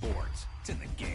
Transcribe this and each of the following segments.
sports. It's in the game.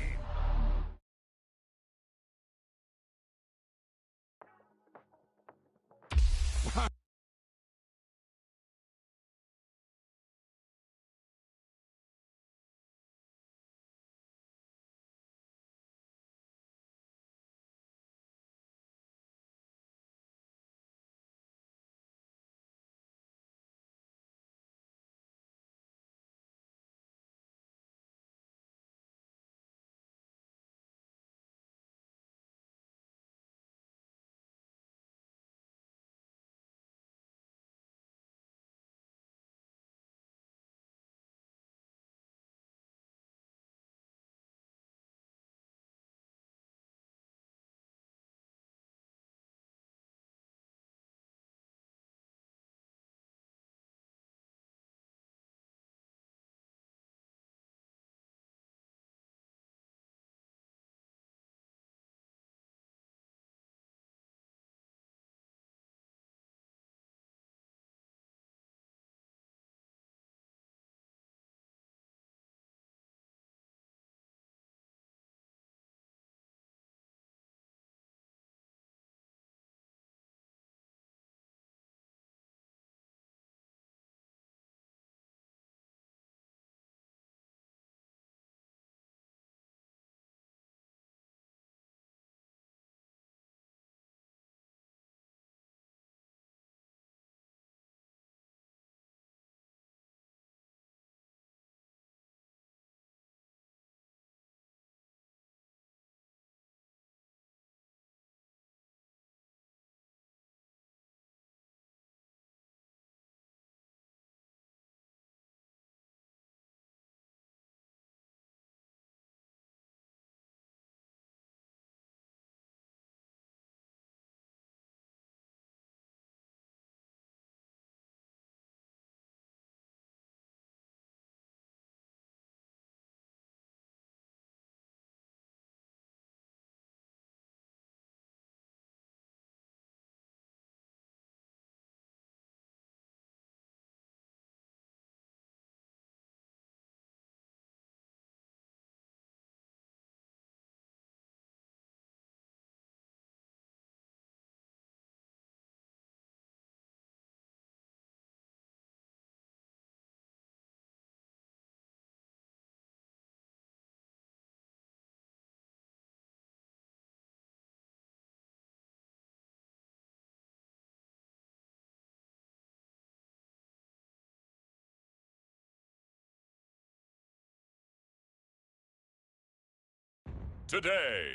Today,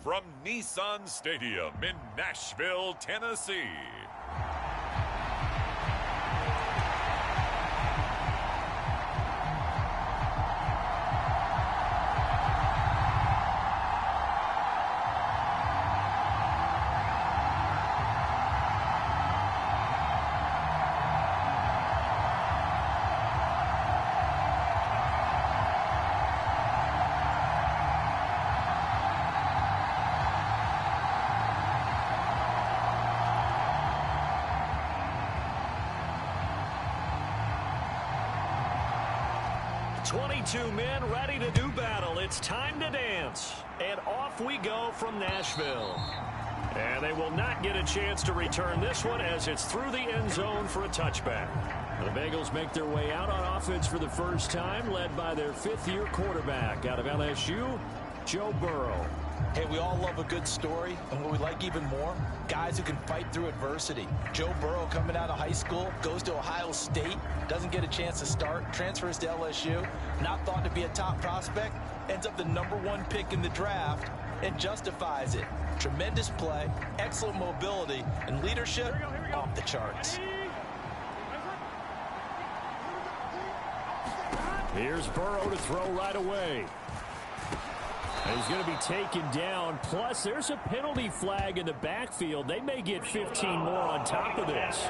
from Nissan Stadium in Nashville, Tennessee. Two men ready to do battle. It's time to dance. And off we go from Nashville. And they will not get a chance to return this one as it's through the end zone for a touchback. The Bengals make their way out on offense for the first time, led by their fifth-year quarterback out of LSU, Joe Burrow. Hey, we all love a good story, and what we like even more, guys who can fight through adversity. Joe Burrow coming out of high school, goes to Ohio State, doesn't get a chance to start, transfers to LSU, not thought to be a top prospect, ends up the #1 pick in the draft, and justifies it. Tremendous play, excellent mobility, and leadership off the charts. Here's Burrow to throw right away. And he's going to be taken down. Plus, there's a penalty flag in the backfield. They may get 15 more on top of this.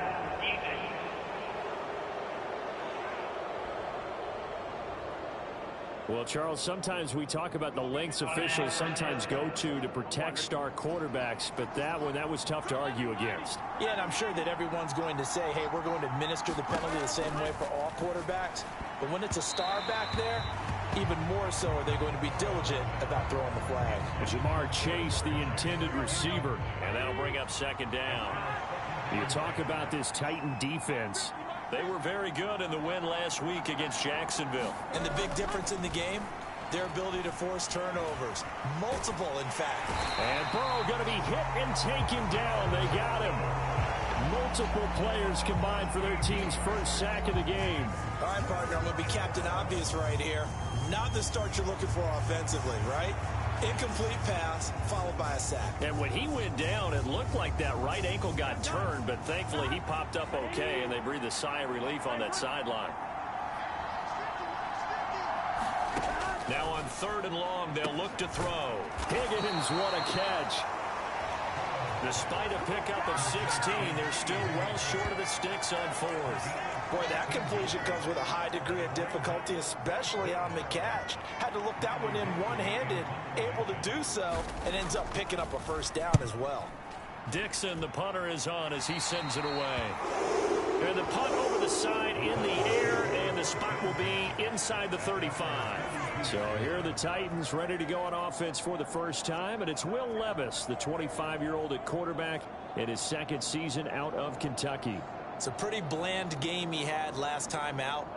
Well, Charles, sometimes we talk about the lengths officials sometimes go to protect star quarterbacks, but that was tough to argue against. Yeah, and I'm sure that everyone's going to say, hey, we're going to administer the penalty the same way for all quarterbacks. But when it's a star back there, even more so are they going to be diligent about throwing the flag. Jamar Chase, the intended receiver, and that'll bring up second down. You talk about this Titan defense. They were very good in the win last week against Jacksonville. And the big difference in the game, their ability to force turnovers. Multiple, in fact. And Burrow going to be hit and taken down. They got him. Multiple players combined for their team's first sack of the game. All right, partner, I'm going to be Captain Obvious right here. Not the start you're looking for offensively, right? Incomplete pass, followed by a sack. And when he went down, it looked like that right ankle got turned, but thankfully he popped up okay, and they breathed a sigh of relief on that sideline. Now on 3rd and long, they'll look to throw. Higgins, what a catch. Despite a pickup of 16, they're still well short of the sticks on 4th. Boy, that completion comes with a high degree of difficulty, especially on the catch. Had to look that one in one-handed, able to do so, and ends up picking up a first down as well. Dixon, the punter, is on as he sends it away. And the punt over the side in the air, and the spot will be inside the 35. So here are the Titans ready to go on offense for the first time, and it's Will Levis, the 25-year-old at quarterback, in his second season out of Kentucky. It's a pretty bland game he had last time out.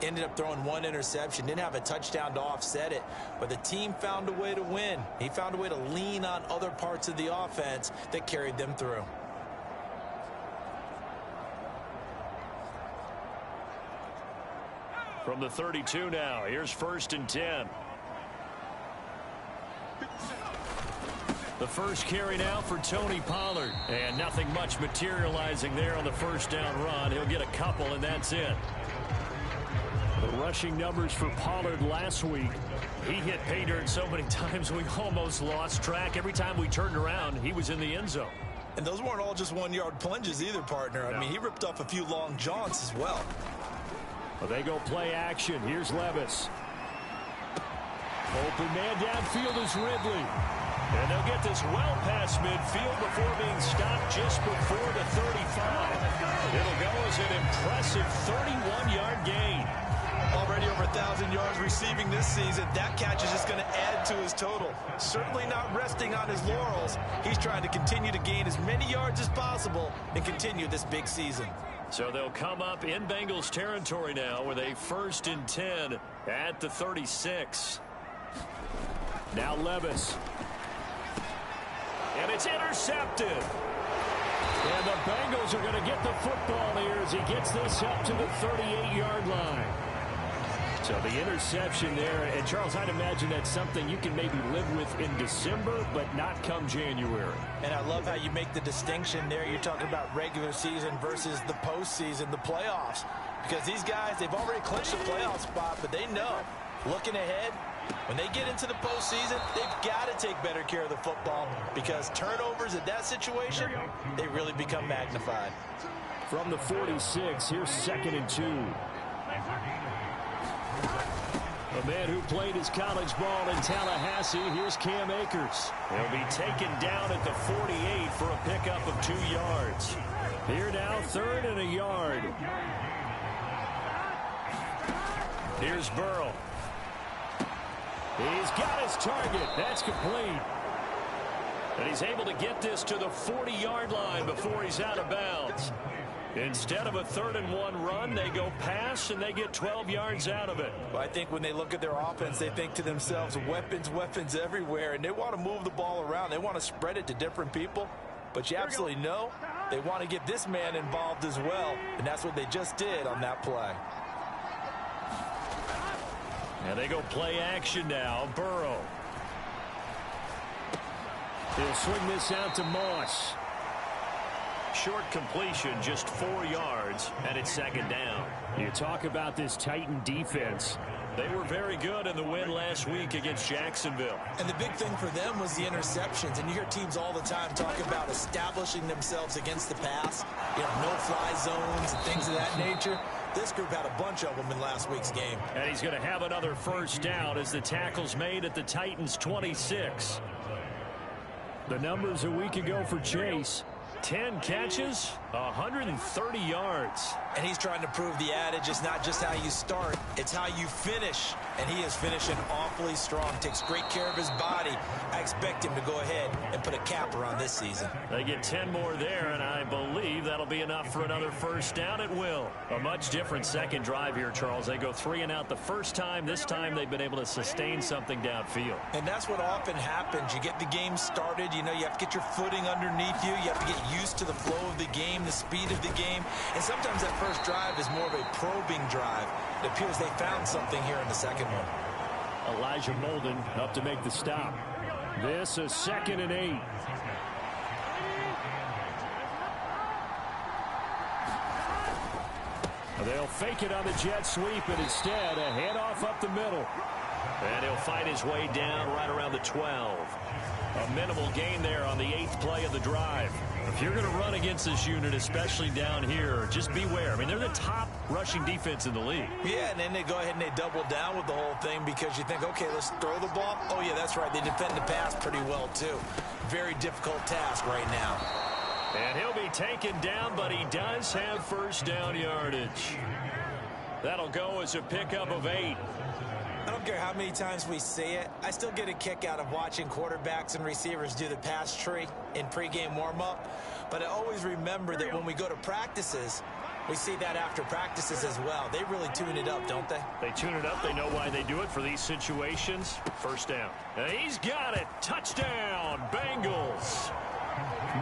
Ended up throwing one interception. Didn't have a touchdown to offset it. But the team found a way to win. He found a way to lean on other parts of the offense that carried them through. From the 32 now, here's 1st and 10. The first carry now for Tony Pollard. And nothing much materializing there on the first down run. He'll get a couple, and that's it. The rushing numbers for Pollard last week. He hit pay dirt so many times we almost lost track. Every time we turned around, he was in the end zone. And those weren't all just one-yard plunges either, partner. No. I mean, he ripped off a few long jaunts as well. Well, they go play action. Here's Levis. Open man downfield is Ridley. And they'll get this well past midfield before being stopped just before the 35. It'll go as an impressive 31-yard gain. Already over 1,000 yards receiving this season. That catch is just going to add to his total. Certainly not resting on his laurels. He's trying to continue to gain as many yards as possible and continue this big season. So they'll come up in Bengals territory now with a 1st and 10 at the 36. Now Levis. And it's intercepted. And the Bengals are going to get the football here as he gets this up to the 38-yard line. So the interception there, and Charles, I'd imagine that's something you can maybe live with in December, but not come January. And I love how you make the distinction there. You're talking about regular season versus the postseason, the playoffs. Because these guys, they've already clinched a playoff spot, but they know, looking ahead, when they get into the postseason, they've got to take better care of the football because turnovers in that situation, they really become magnified. From the 46, here's 2nd and 2. A man who played his college ball in Tallahassee, here's Cam Akers. He'll be taken down at the 48 for a pickup of 2 yards. Here now, 3rd and a yard. Here's Burrow. He's got his target. That's complete. And he's able to get this to the 40-yard line before he's out of bounds. Instead of a 3rd and 1 run, they go pass, and they get 12 yards out of it. Well, I think when they look at their offense, they think to themselves, weapons everywhere, and they want to move the ball around. They want to spread it to different people. But you absolutely know they want to get this man involved as well, and that's what they just did on that play. And they go play action now. Burrow. He'll swing this out to Moss. Short completion, just 4 yards, and it's 2nd down. You talk about this Titan defense. They were very good in the win last week against Jacksonville. And the big thing for them was the interceptions. And you hear teams all the time talking about establishing themselves against the pass. You know, no-fly zones and things of that nature. This group had a bunch of them in last week's game. And he's going to have another first down as the tackle's made at the Titans' 26. The numbers a week ago for Chase. 10 catches, 130 yards. And he's trying to prove the adage is not just how you start, it's how you finish. And he is finishing awfully strong, takes great care of his body. I expect him to go ahead and put a capper on this season. They get 10 more there, and I believe that'll be enough for another first down. It will. A much different second drive here, Charles. They go 3 and out the first time. This time they've been able to sustain something downfield. And that's what often happens. You get the game started. You know, you have to get your footing underneath you. You have to get used to the flow of the game, the speed of the game. And sometimes that first drive is more of a probing drive. It appears they found something here in the second one. Elijah Molden up to make the stop. This is 2nd and 8. They'll fake it on the jet sweep, and instead a handoff up the middle. And he'll fight his way down right around the 12. A minimal gain there on the 8th play of the drive. If you're going to run against this unit, especially down here, just beware. I mean, they're the top rushing defense in the league. Yeah, and then they go ahead and they double down with the whole thing because you think, okay, let's throw the ball. Oh, yeah, that's right. They defend the pass pretty well, too. Very difficult task right now. And he'll be taken down, but he does have first down yardage. That'll go as a pickup of 8. I don't care how many times we say it, I still get a kick out of watching quarterbacks and receivers do the pass tree in pregame warm-up. But I always remember that when we go to practices, we see that after practices as well. They really tune it up, don't they? They tune it up. They know why they do it for these situations. First down. And he's got it. Touchdown, Bengals.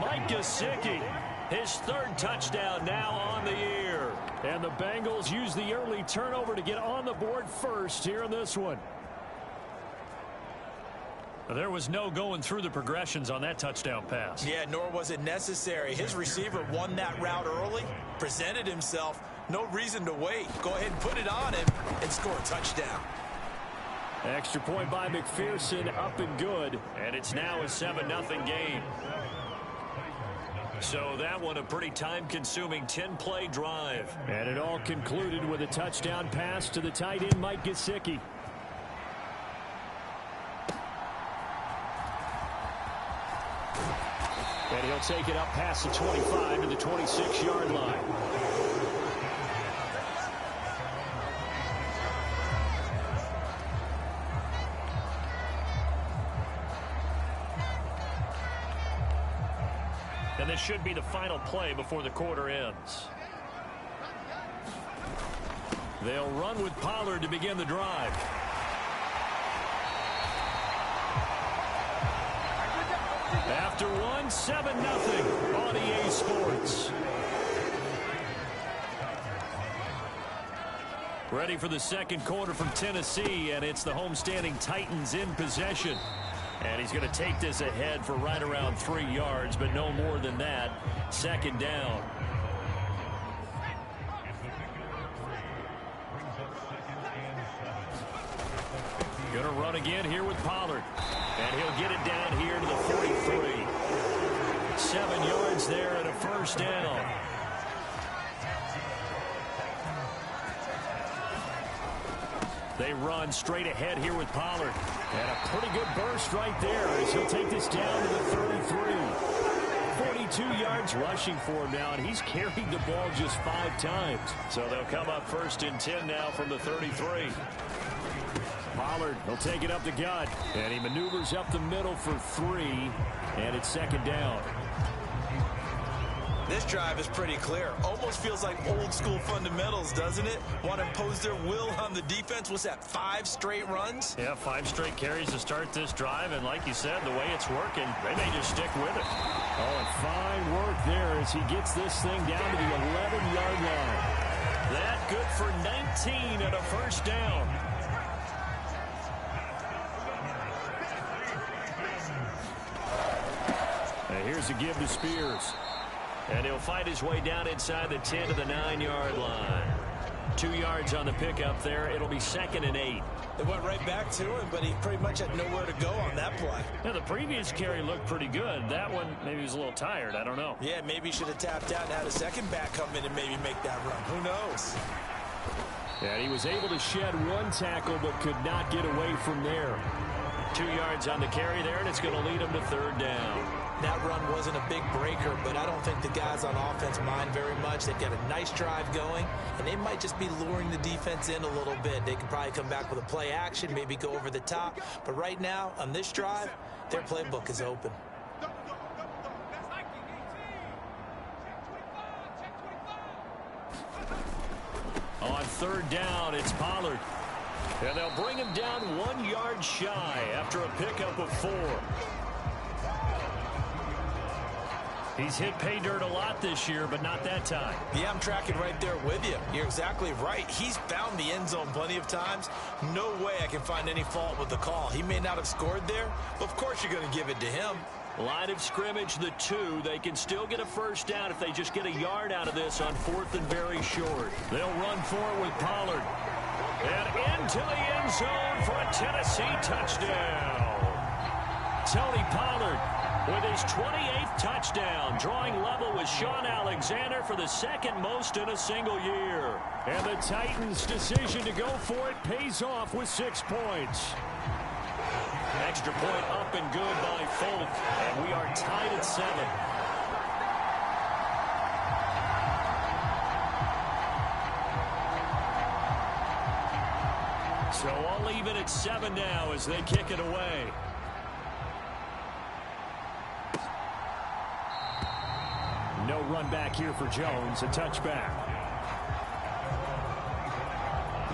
Mike Gesicki, his 3rd touchdown now on the year. And the Bengals use the early turnover to get on the board first here in this one. There was no going through the progressions on that touchdown pass. Yeah, nor was it necessary. His receiver won that route early, presented himself. No reason to wait. Go ahead and put it on him and score a touchdown. Extra point by McPherson, up and good. And it's now a 7-0 game. So that one a pretty time-consuming 10-play drive. And it all concluded with a touchdown pass to the tight end, Mike Gesicki. And he'll take it up past the 25 to the 26-yard line. And this should be the final play before the quarter ends. They'll run with Pollard to begin the drive. After one, 7-0 on EA Sports. Ready for the second quarter from Tennessee, and it's the homestanding Titans in possession. And he's going to take this ahead for right around 3 yards, but no more than that. 2nd down. Going to run again here with Pollard. And he'll get it down here to the 43. 7 yards there and a first down. They run straight ahead here with Pollard. And a pretty good burst right there as he'll take this down to the 33. 42 yards rushing for him now, and he's carried the ball just 5 times. So they'll come up 1st and 10 now from the 33. Pollard will take it up the gut, and he maneuvers up the middle for 3, and it's 2nd down. This drive is pretty clear. Almost feels like old school fundamentals, doesn't it? Want to impose their will on the defense. What's that, 5 straight runs? Yeah, 5 straight carries to start this drive, and like you said, the way it's working, they may just stick with it. Oh, and fine work there as he gets this thing down to the 11-yard line. That good for 19 and a first down. And here's a give to Spears. And he'll fight his way down inside the 10 to the 9-yard line. 2 yards on the pickup there. It'll be 2nd and 8. They went right back to him, but he pretty much had nowhere to go on that play. Now, the previous carry looked pretty good. That one, maybe he was a little tired. I don't know. Yeah, maybe he should have tapped out and had a second back come in and maybe make that run. Who knows? And he was able to shed 1 tackle but could not get away from there. 2 yards on the carry there, and it's going to lead them to third down. That run wasn't a big breaker, but I don't think the guys on offense mind very much. They've got a nice drive going, and they might just be luring the defense in a little bit. They can probably come back with a play action, maybe go over the top. But right now, on this drive, their playbook is open. On third down, it's Pollard. And they'll bring him down 1 yard shy after a pickup of 4. He's hit pay dirt a lot this year, but not that time. Yeah, I'm tracking right there with you. You're exactly right. He's found the end zone plenty of times. No way I can find any fault with the call. He may not have scored there, but of course you're going to give it to him. Line of scrimmage, the 2. They can still get a first down if they just get a yard out of this on 4th and very short. They'll run for it with Pollard. And into the end zone for a Tennessee touchdown. Tony Pollard with his 28th touchdown, drawing level with Sean Alexander for the second most in a single year. And the Titans' decision to go for it pays off with 6 points. Extra point up and good by Folk, and we are tied at 7. So I'll leave it at 7 now as they kick it away. No run back here for Jones, a touchback.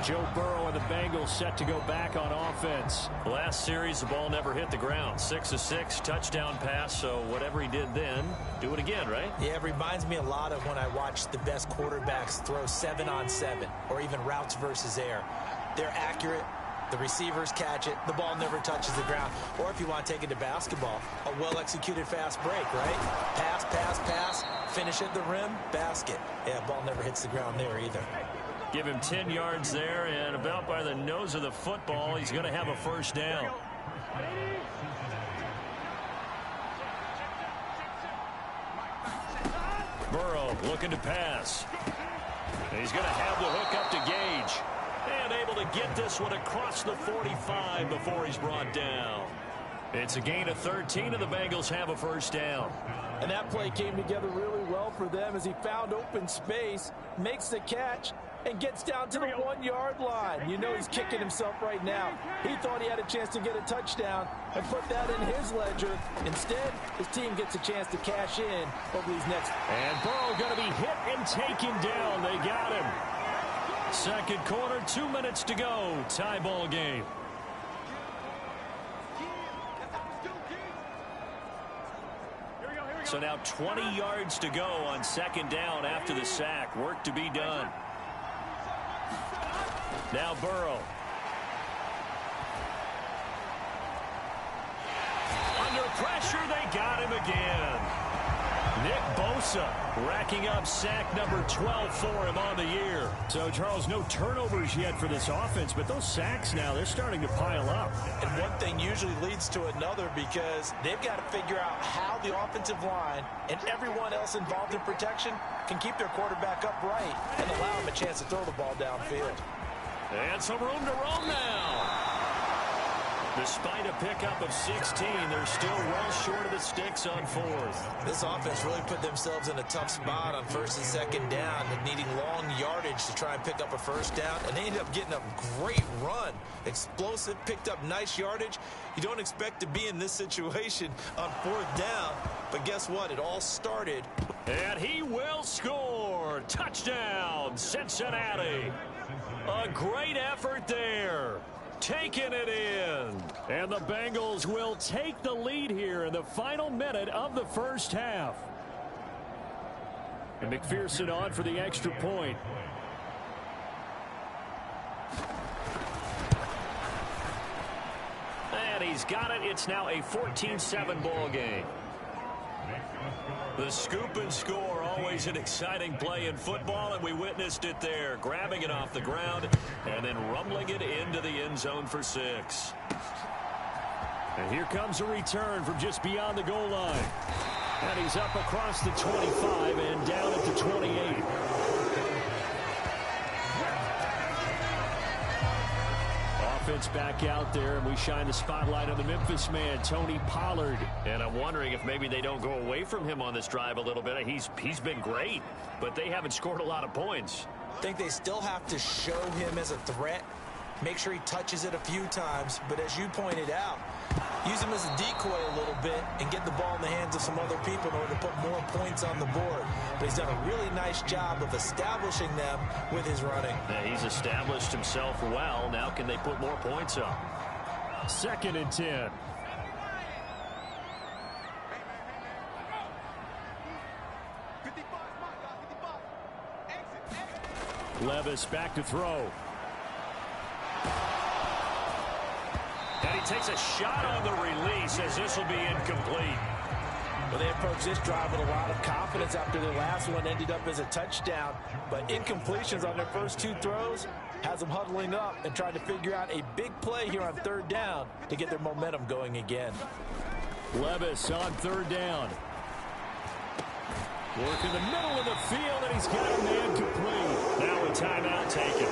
Joe Burrow and the Bengals set to go back on offense. Last series, the ball never hit the ground. 6 of 6, touchdown pass, so whatever he did then, do it again, right? Yeah, it reminds me a lot of when I watched the best quarterbacks throw 7-on-7 or even routes versus air. They're accurate. The receivers catch it. The ball never touches the ground. Or if you want to take it to basketball, a well-executed fast break, right? Pass, pass, pass, finish at the rim, basket. Yeah, ball never hits the ground there either. Give him 10 yards there, and about by the nose of the football, he's going to have a first down. Burrow looking to pass. He's going to have the hook up to Gage. And able to get this one across the 45 before he's brought down. It's a gain of 13, and the Bengals have a first down. And that play came together really well for them as he found open space, makes the catch, and gets down to the 1 yard line. You know he's kicking himself right now. He thought he had a chance to get a touchdown and put that in his ledger. Instead, his team gets a chance to cash in over these next. And Burrow going to be hit and taken down. They got him. Second quarter, 2 minutes to go. Tie ball game. So now 20 yards to go on second down after the sack. Work to be done. Now Burrow. Under pressure, they got him again. Nick Bosa racking up sack number 12 for him on the year. So, Charles, no turnovers yet for this offense, but those sacks now, they're starting to pile up. And one thing usually leads to another because they've got to figure out how the offensive line and everyone else involved in protection can keep their quarterback upright and allow him a chance to throw the ball downfield. And some room to roam now. Despite a pickup of 16, they're still well short of the sticks on fourth. This offense really put themselves in a tough spot on first and second down and needing long yardage to try and pick up a first down. And they ended up getting a great run. Explosive, picked up nice yardage. You don't expect to be in this situation on fourth down. But guess what? It all started. And he will score. Touchdown, Cincinnati. A great effort there. Taking it in. And the Bengals will take the lead here in the final minute of the first half. And McPherson on for the extra point. And he's got it. It's now a 14-7 ball game. The scoop and score, always an exciting play in football, and we witnessed it there, grabbing it off the ground and then rumbling it into the end zone for 6. And here comes a return from just beyond the goal line. And he's up across the 25 and down at the 28. Offense gets back out there, and we shine the spotlight on the Memphis man, Tony Pollard. And I'm wondering if maybe they don't go away from him on this drive a little bit. He's been great, but they haven't scored a lot of points. I think they still have to show him as a threat, make sure he touches it a few times, but as you pointed out, use him as a decoy a little bit and get the ball in the hands of some other people in order to put more points on the board. But he's done a really nice job of establishing them with his running. Yeah, he's established himself well. Now can they put more points up? 2nd and 10. Levis back to throw. And he takes a shot on the release as this will be incomplete. Well, they approached this drive with a lot of confidence after their last one ended up as a touchdown. But incompletions on their first 2 throws has them huddling up and trying to figure out a big play here on 3rd down to get their momentum going again. Levis on 3rd down. Work in the middle of the field, and he's got a man complete. Now a timeout taken.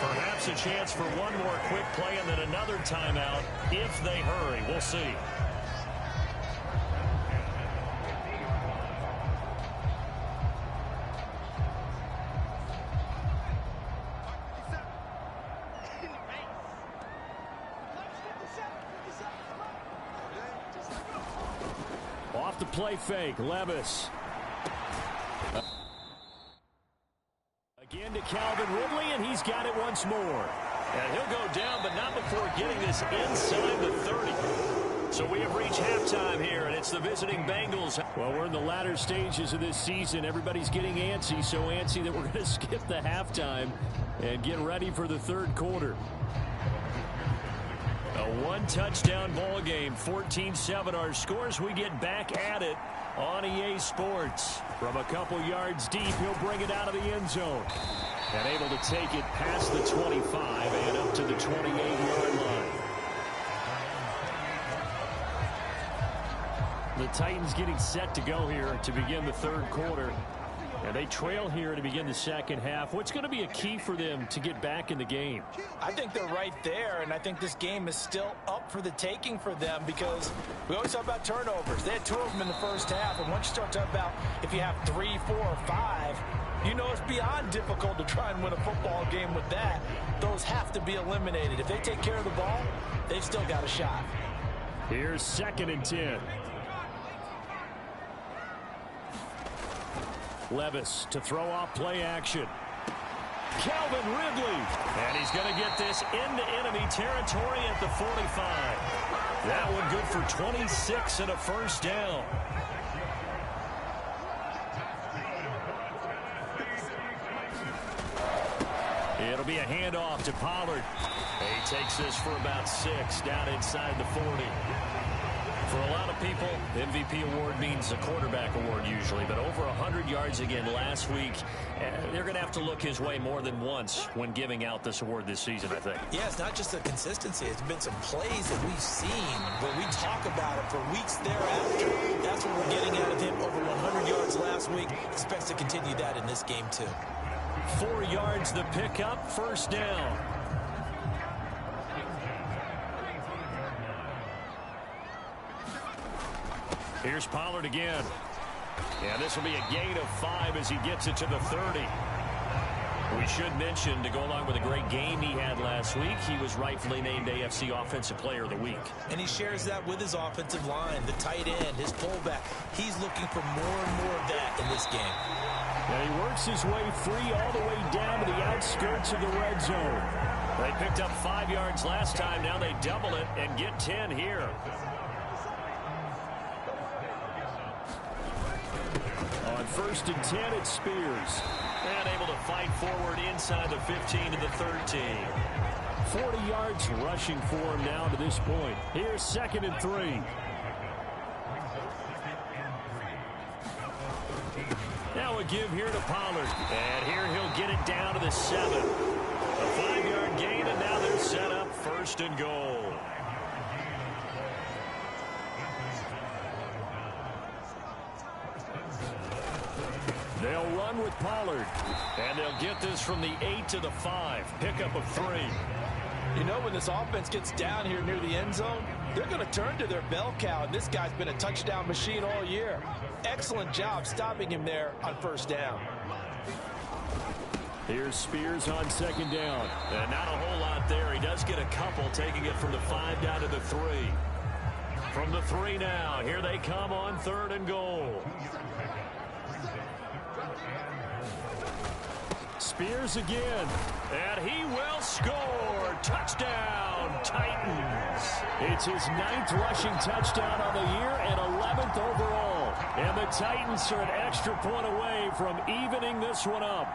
Perhaps a chance for one more quick play and then another timeout if they hurry. We'll see. Off the play fake, Levis. Again to Calvin Ridley, and he's got it once more. And he'll go down, but not before getting this inside the 30. So we have reached halftime here, and it's the visiting Bengals. Well, we're in the latter stages of this season. Everybody's getting antsy, so antsy that we're going to skip the halftime and get ready for the 3rd quarter. A 1-touchdown ball game, 14-7 our scores. We get back at it on EA Sports. From a couple yards deep, he'll bring it out of the end zone. And able to take it past the 25 and up to the 28-yard line. The Titans getting set to go here to begin the 3rd quarter. And they trail here to begin the 2nd half. What's going to be a key for them to get back in the game? I think they're right there, and I think this game is still up for the taking for them because we always talk about turnovers. They had 2 of them in the first half, and once you start talking about if you have 3, 4, or 5, you know it's beyond difficult to try and win a football game with that. Those have to be eliminated. If they take care of the ball, they've still got a shot. Here's 2nd and 10. Levis to throw off play action. Calvin Ridley. And he's going to get this into enemy territory at the 45. That one good for 26 and a first down. It'll be a handoff to Pollard. He takes this for about 6 down inside the 40. For a lot of people, the MVP award means a quarterback award usually, but over 100 yards again last week. They're going to have to look his way more than once when giving out this award this season, I think. Yeah, it's not just the consistency. It's been some plays that we've seen where we talk about it for weeks thereafter. That's what we're getting out of him. Over 100 yards last week. Expects to continue that in this game, too. 4 yards the pickup, first down. Here's Pollard again. Yeah, this will be a gain of 5 as he gets it to the 30. We should mention, to go along with a great game he had last week, he was rightfully named AFC Offensive Player of the Week. And he shares that with his offensive line, the tight end, his fullback. He's looking for more and more of that in this game. And he works his way free all the way down to the outskirts of the red zone. They picked up 5 yards last time. Now they double it and get 10 here. On 1st and 10, it's Spears. And able to fight forward inside the 15 to the 13. 40 yards rushing for him now to this point. Here's 2nd and 3. Now a give here to Pollard. And here he'll get it down to the 7. A 5-yard gain, and now they're set up 1st and goal. They'll run with Pollard. And they'll get this from the 8 to the 5. Pickup of 3. You know, when this offense gets down here near the end zone, they're going to turn to their bell cow, and this guy's been a touchdown machine all year. Excellent job stopping him there on first down. Here's Spears on second down. And not a whole lot there. He does get a couple, taking it from the 5 down to the 3. From the 3 now, here they come on 3rd and goal. Spears again, and he will score. Touchdown, Titans. It's his 9th rushing touchdown on the year and 11th overall. And the Titans are an extra point away from evening this one up.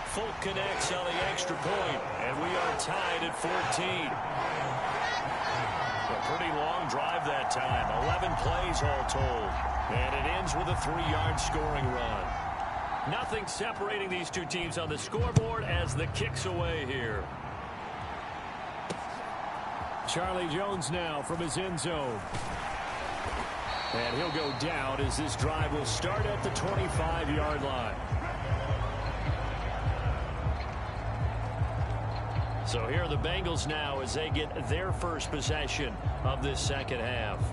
Folk connects on the extra point, and we are tied at 14. A pretty long drive that time, 11 plays all told. And it ends with a 3-yard scoring run. Nothing separating these two teams on the scoreboard as the kick's away here. Charlie Jones now from his end zone. And he'll go down as this drive will start at the 25-yard line. So here are the Bengals now as they get their first possession of this second half.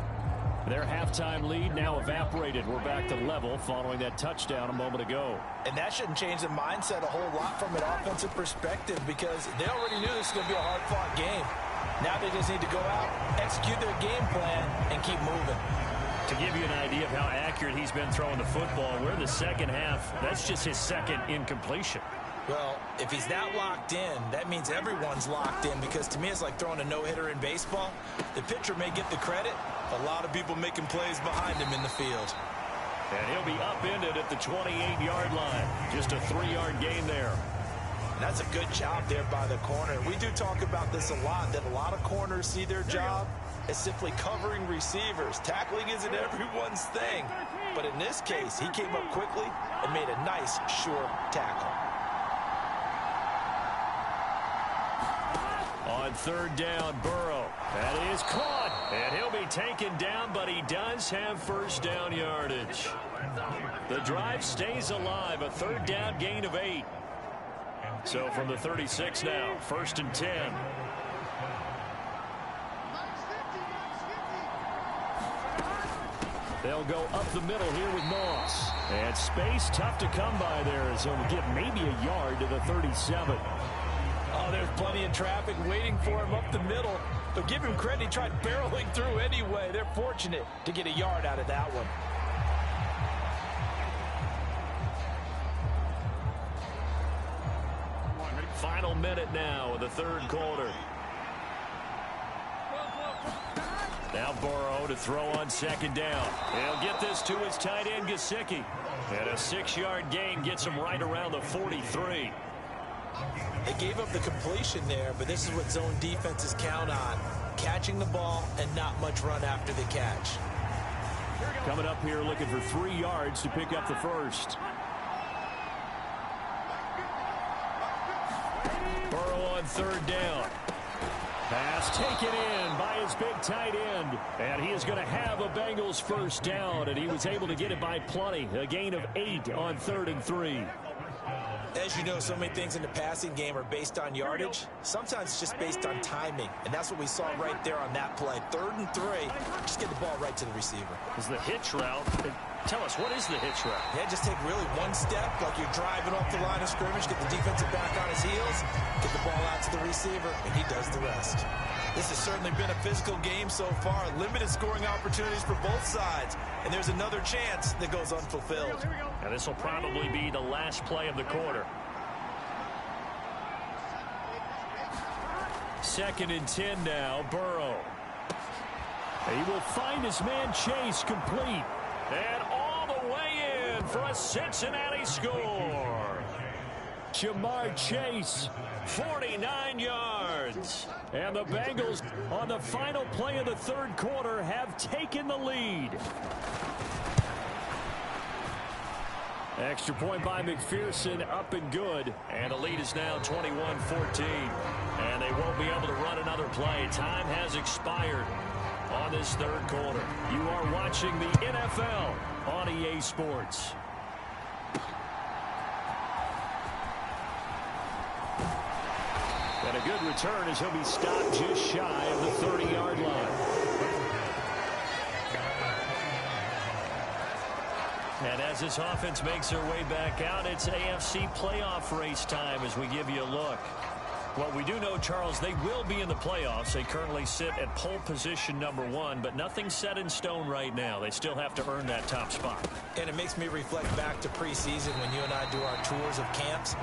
Their halftime lead now evaporated. We're back to level following that touchdown a moment ago. And that shouldn't change the mindset a whole lot from an offensive perspective because they already knew this was going to be a hard-fought game. Now they just need to go out, execute their game plan, and keep moving. To give you an idea of how accurate he's been throwing the football, we're in the second half. That's just his second incompletion. Well, if he's that locked in, that means everyone's locked in because to me it's like throwing a no-hitter in baseball. The pitcher may get the credit, a lot of people making plays behind him in the field. And he'll be upended at the 28-yard line. Just a 3-yard gain there. And that's a good job there by the corner. We do talk about this a lot, that a lot of corners see their job as simply covering receivers. Tackling isn't everyone's thing. But in this case, he came up quickly and made a nice, sure tackle. On 3rd down, Burrow. That is caught. And he'll be taken down, but he does have first down yardage. The drive stays alive. A 3rd down gain of 8. So from the 36 now, 1st and 10. They'll go up the middle here with Moss. And space tough to come by there as he'll get maybe a yard to the 37. Oh, there's plenty of traffic waiting for him up the middle. But give him credit, he tried barreling through anyway. They're fortunate to get a yard out of that one. Final minute now of the 3rd quarter. Now Burrow to throw on 2nd down. He'll get this to his tight end, Gesicki. And a 6-yard gain gets him right around the 43. They gave up the completion there, but this is what zone defenses count on. Catching the ball and not much run after the catch. Coming up here looking for 3 yards to pick up the first. Burrow on 3rd down. Pass taken in by his big tight end. And he is going to have a Bengals first down, and he was able to get it by plenty. A gain of 8 on 3rd and 3. As you know, so many things in the passing game are based on yardage. Sometimes it's just based on timing. And that's what we saw right there on that play. 3rd and 3. Just get the ball right to the receiver. Is the hitch route. Tell us, what is the hitch route? Yeah, just take really one step like you're driving off the line of scrimmage, get the defensive back on his heels, get the ball out to the receiver, and he does the rest. This has certainly been a physical game so far. Limited scoring opportunities for both sides. And there's another chance that goes unfulfilled. And this will probably be the last play of the quarter. 2nd and 10 now, Burrow. He will find his man Chase complete. And all the way in for a Cincinnati score. Jamar Chase, 49 yards. And the Bengals, on the final play of the 3rd quarter, have taken the lead. Extra point by McPherson, up and good. And the lead is now 21-14. And they won't be able to run another play. Time has expired on this 3rd quarter. You are watching the NFL on EA Sports. a good return as he'll be stopped just shy of the 30-yard line. And as this offense makes their way back out, it's AFC playoff race time as we give you a look. Well, we do know, Charles, they will be in the playoffs. They currently sit at pole position #1, but nothing's set in stone right now. They still have to earn that top spot. And it makes me reflect back to preseason when you and I do our tours of camps.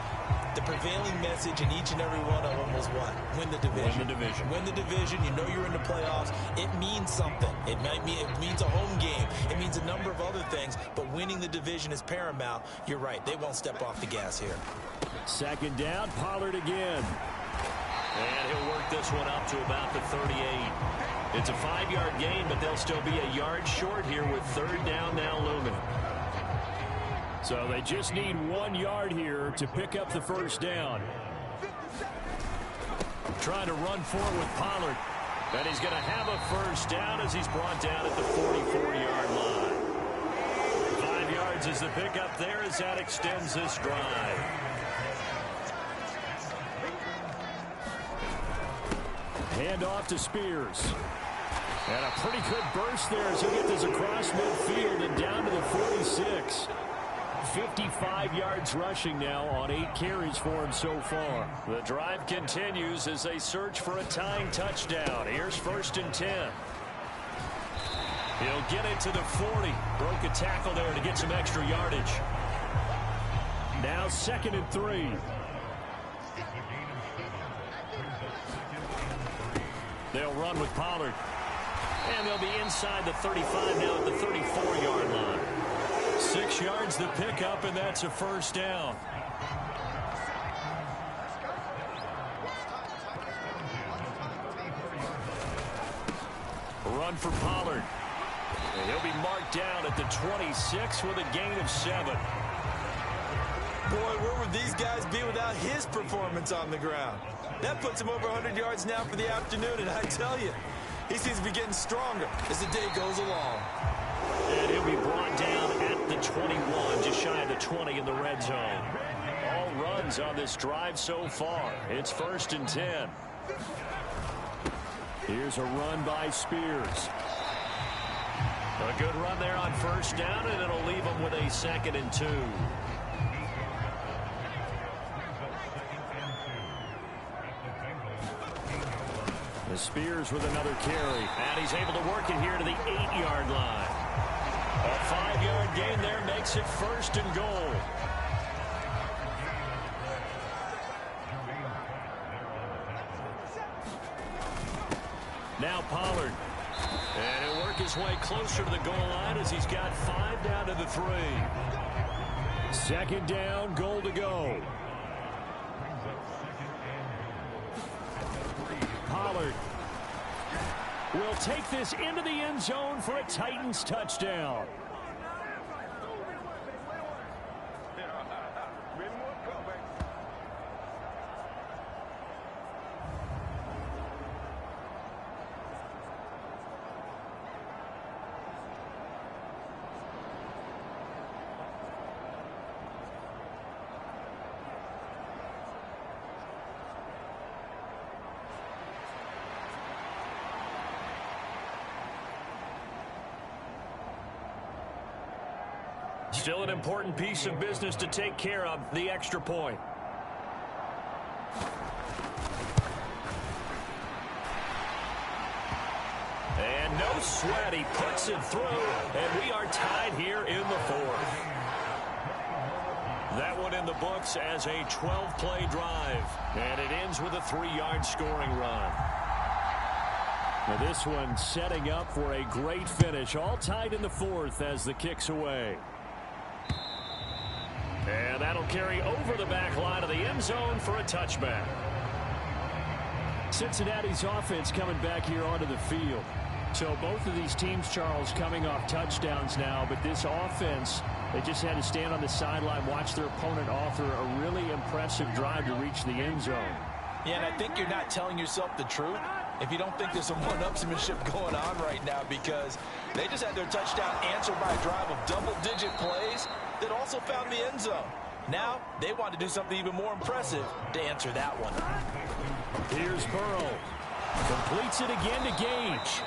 The prevailing message in each and every one of them was what? Win the division. Win the division. Win the division. You know you're in the playoffs. It means something. It means a home game. It means a number of other things, but winning the division is paramount. You're right. They won't step off the gas here. Second down, Pollard again. And he'll work this one up to about the 38. It's a 5-yard gain, but they'll still be a yard short here with third down now looming. So they just need 1 yard here to pick up the first down. Trying to run forward with Pollard. And he's going to have a first down as he's brought down at the 44-yard line. 5 yards is the pickup there as that extends this drive. Hand off to Spears. And a pretty good burst there as he'll get this across midfield and down to the 46. 55 yards rushing now on 8 carries for him so far. The drive continues as they search for a tying touchdown. Here's 1st and 10. He'll get it to the 40. Broke a tackle there to get some extra yardage. Now 2nd and 3. They'll run with Pollard. And they'll be inside the 35 now at the 34-yard line. 6 yards the pickup, and that's a first down. Run for Pollard. And he'll be marked down at the 26 with a gain of 7. Boy, where would these guys be without his performance on the ground? That puts him over 100 yards now for the afternoon, and I tell you, he seems to be getting stronger as the day goes along. And he'll be brought down at the 21, just shy of the 20 in the red zone. All runs on this drive so far. It's 1st and 10. Here's a run by Spears. A good run there on 1st down, and it'll leave them with a 2nd and 2. Spears with another carry. And he's able to work it here to the 8-yard line. A 5-yard gain there makes it 1st and goal. Now Pollard. And he'll work his way closer to the goal line as he's got 5 down to the 3. 2nd down, goal to go. Pollard will take this into the end zone for a Titans touchdown. Still an important piece of business to take care of, the extra point. And no sweat, he puts it through, and we are tied here in the 4th. That one in the books as a 12-play drive, and it ends with a 3-yard scoring run. Now this one setting up for a great finish, all tied in the 4th as the kick's away. And that'll carry over the back line of the end zone for a touchback. Cincinnati's offense coming back here onto the field. So both of these teams, Charles, coming off touchdowns now, but this offense, they just had to stand on the sideline, watch their opponent author a really impressive drive to reach the end zone. Yeah, and I think you're not telling yourself the truth if you don't think there's some one-upsmanship going on right now, because they just had their touchdown answered by a drive of double-digit plays that also found the end zone. Now, they want to do something even more impressive to answer that one. Here's Burrow. Completes it again to Gage.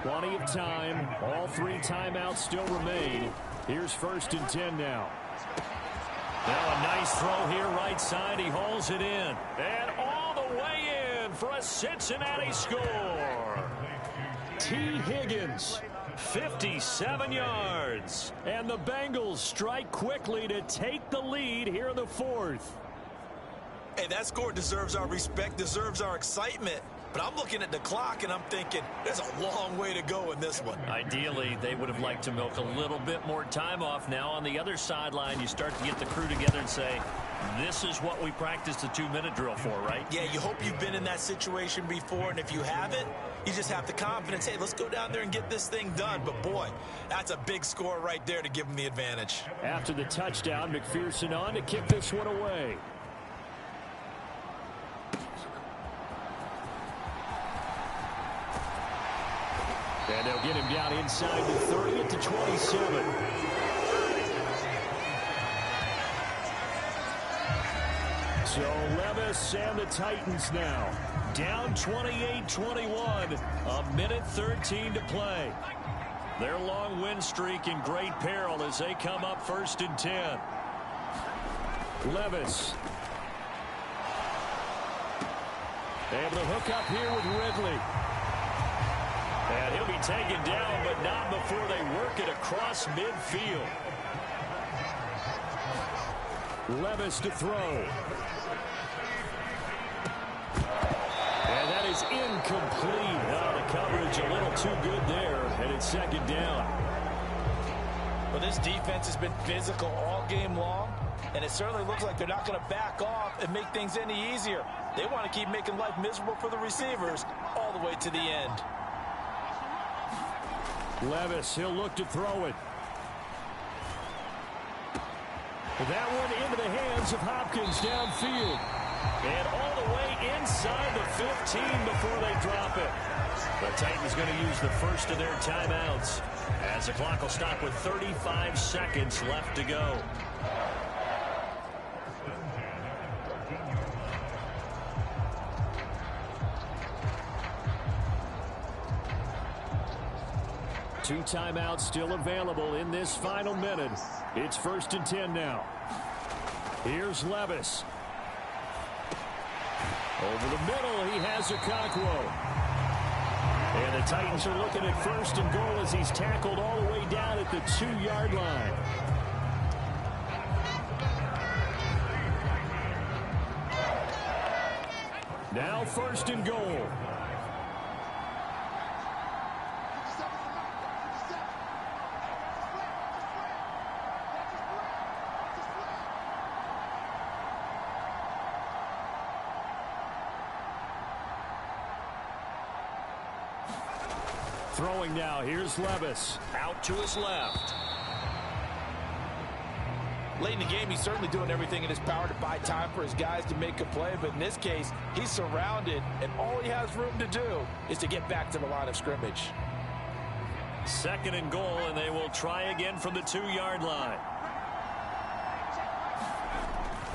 Plenty of time. All 3 timeouts still remain. Here's 1st and 10 now. Now a nice throw here right side. He hauls it in. And all the way in for a Cincinnati score. T. Higgins, 57 yards. And the Bengals strike quickly to take the lead here in the 4th. Hey, that score deserves our respect, deserves our excitement. But I'm looking at the clock, and I'm thinking there's a long way to go in this one. Ideally, they would have liked to milk a little bit more time off. Now, on the other sideline, you start to get the crew together and say, this is what we practiced the 2-minute drill for, right? Yeah, you hope you've been in that situation before, and if you haven't, you just have the confidence, hey, let's go down there and get this thing done. But, boy, that's a big score right there to give them the advantage. After the touchdown, McPherson on to kick this one away. And they'll get him down inside the 30 at the 27. So Levis and the Titans now down 28-21. A minute 13 to play. Their long win streak in great peril as they come up 1st and 10. Levis. Able to hook up here with Ridley. And he'll be taken down, but not before they work it across midfield. Levis to throw. And that is incomplete. Oh, the coverage a little too good there, and it's 2nd down. Well, this defense has been physical all game long, and it certainly looks like they're not going to back off and make things any easier. They want to keep making life miserable for the receivers all the way to the end. Levis, he'll look to throw it. That one into the hands of Hopkins downfield. And all the way inside the 15 before they drop it. The Titans going to use the first of their timeouts as the clock will stop with 35 seconds left to go. Two timeouts still available in this final minute. It's 1st and 10 now. Here's Levis. Over the middle, he has Okonkwo. And the Titans are looking at 1st and goal as he's tackled all the way down at the 2-yard line. Now 1st and goal. Throwing now, here's Levis. Out to his left. Late in the game, he's certainly doing everything in his power to buy time for his guys to make a play, but in this case, he's surrounded, and all he has room to do is to get back to the line of scrimmage. 2nd and goal, and they will try again from the 2-yard line.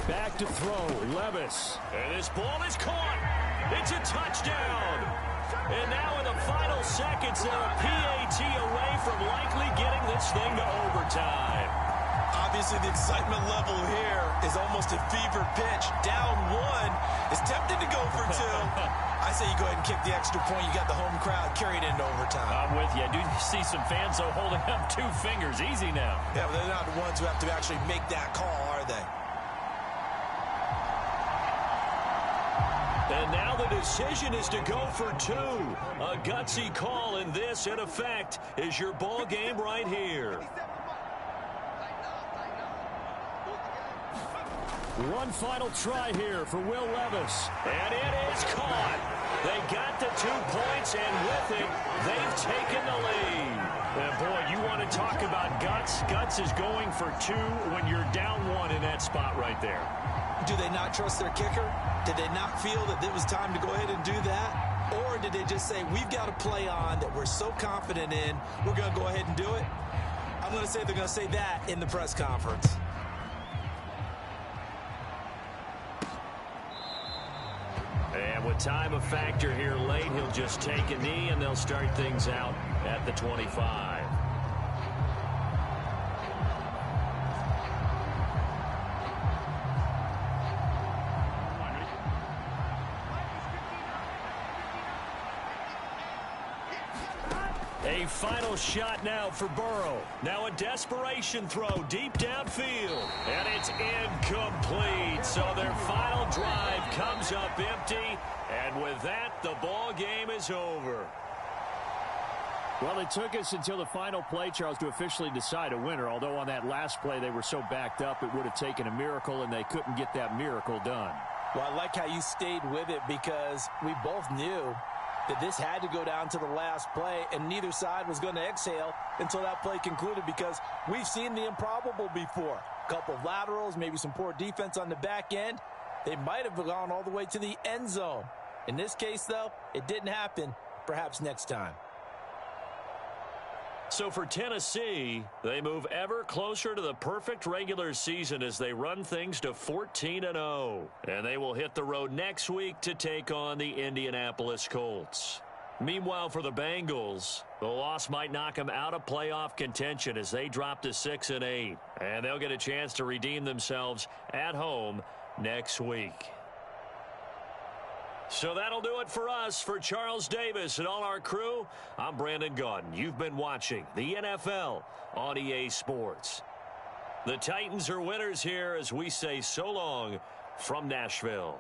Back to throw, Levis. And this ball is caught. It's a touchdown. And now in the final seconds, they're a PAT away from likely getting this thing to overtime. Obviously, the excitement level here is almost a fever pitch. Down 1 is tempted to go for 2. I say you go ahead and kick the extra point. You got the home crowd carried into overtime. I'm with you. I do see some fans, though, holding up 2 fingers. Easy now. Yeah, but they're not the ones who have to actually make that call, are they? And now the decision is to go for 2. A gutsy call, and this, in effect, is your ball game right here. One final try here for Will Levis. And it is caught. They got the 2 points, and with it, they've taken the lead. And boy, you want to talk about guts. Guts is going for 2 when you're down 1 in that spot right there. Do they not trust their kicker? Did they not feel that it was time to go ahead and do that? Or did they just say, we've got a play on that we're so confident in, we're going to go ahead and do it? I'm going to say they're going to say that in the press conference. And with time a factor here late, he'll just take a knee, and they'll start things out at the 25. A final shot now for Burrow. Now a desperation throw deep downfield. And it's incomplete. So their final drive comes up empty. And with that, the ball game is over. Well, it took us until the final play, Charles, to officially decide a winner. Although on that last play they were so backed up, it would have taken a miracle, and they couldn't get that miracle done. Well, I like how you stayed with it, because we both knew that this had to go down to the last play, and neither side was going to exhale until that play concluded, because we've seen the improbable before. A couple of laterals, maybe some poor defense on the back end. They might have gone all the way to the end zone. In this case, though, it didn't happen. Perhaps next time. So for Tennessee, they move ever closer to the perfect regular season as they run things to 14-0. And they will hit the road next week to take on the Indianapolis Colts. Meanwhile, for the Bengals, the loss might knock them out of playoff contention as they drop to 6-8. And they'll get a chance to redeem themselves at home next week. So that'll do it for us. For Charles Davis and all our crew, I'm Brandon Gaudin. You've been watching the NFL on EA Sports. The Titans are winners here as we say so long from Nashville.